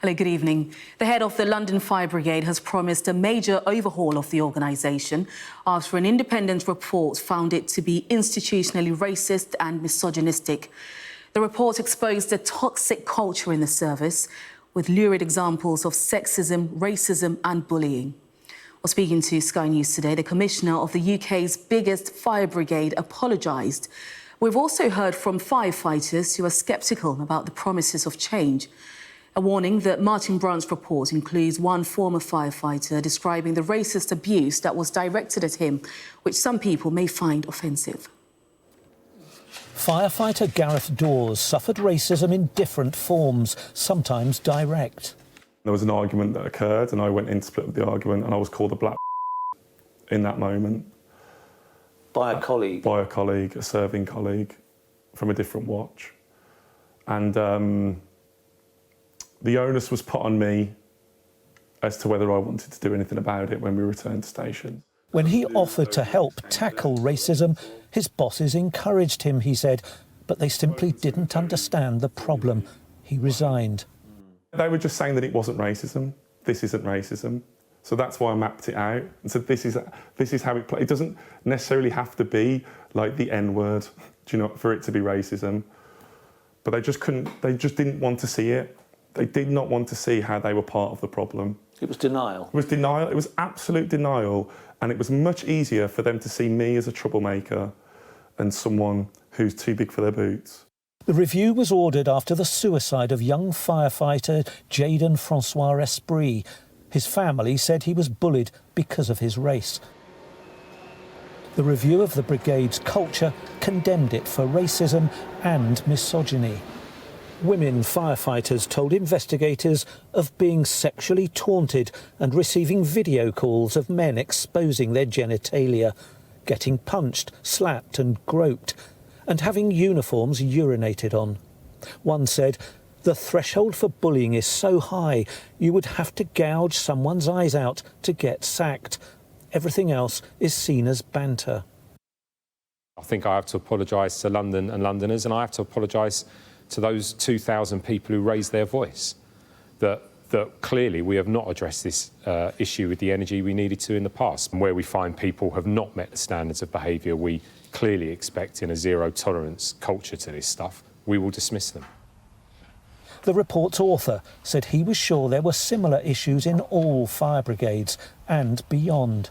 Hello, good evening. The head of the London Fire Brigade has promised a major overhaul of the organisation after an independent report found it to be institutionally racist and misogynistic. The report exposed a toxic culture in the service with lurid examples of sexism, racism and bullying. While speaking to Sky News today, the Commissioner of the UK's biggest fire brigade apologised. We've also heard from firefighters who are sceptical about the promises of change. A warning that Martin Brunt's report includes one former firefighter describing the racist abuse that was directed at him, which some people may find offensive. Firefighter Gareth Dawes suffered racism in different forms, sometimes direct. There was an argument that occurred and I went in to split up the argument and I was called a black in that moment. By a colleague? By a colleague, a serving colleague from a different watch. And the onus was put on me as to whether I wanted to do anything about it when we returned to station. When he offered to help tackle racism, his bosses encouraged him, he said, but they simply didn't understand the problem. He resigned. They were just saying that it wasn't racism. This isn't racism. So that's why I mapped it out and said this is how it plays. It doesn't necessarily have to be like the N-word, do you know, for it to be racism. But they just didn't want to see it. They did not want to see how they were part of the problem. It was denial. It was denial. It was absolute denial. And it was much easier for them to see me as a troublemaker and someone who's too big for their boots. The review was ordered after the suicide of young firefighter Jaden Francois Esprit. His family said he was bullied because of his race. The review of the brigade's culture condemned it for racism and misogyny. Women firefighters told investigators of being sexually taunted and receiving video calls of men exposing their genitalia, getting punched, slapped and groped, and having uniforms urinated on. One said, "The threshold for bullying is so high, you would have to gouge someone's eyes out to get sacked. Everything else is seen as banter." I think I have to apologise to London and Londoners, and I have to apologise to those 2,000 people who raised their voice, that clearly we have not addressed this issue with the energy we needed to in the past. And where we find people have not met the standards of behaviour we clearly expect in a zero-tolerance culture to this stuff, we will dismiss them. The report's author said he was sure there were similar issues in all fire brigades and beyond.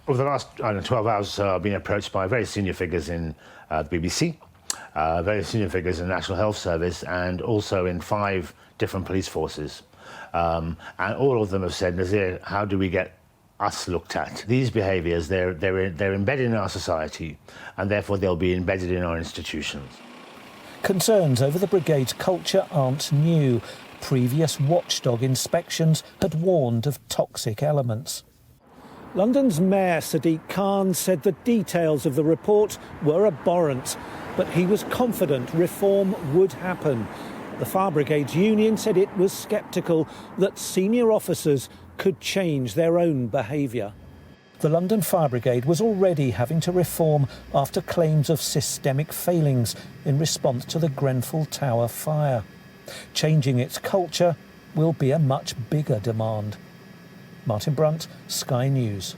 Over the last 12 hours, I've been approached by very senior figures in the BBC, very senior figures in the National Health Service, and also in 5 different police forces. And all of them have said, Nazir, how do we get us looked at? These behaviours, they're embedded in our society, and therefore they'll be embedded in our institutions. Concerns over the brigade's culture aren't new. Previous watchdog inspections had warned of toxic elements. London's Mayor Sadiq Khan said the details of the report were abhorrent, but he was confident reform would happen. The Fire Brigade's union said it was sceptical that senior officers could change their own behaviour. The London Fire Brigade was already having to reform after claims of systemic failings in response to the Grenfell Tower fire. Changing its culture will be a much bigger demand. Martin Brunt, Sky News.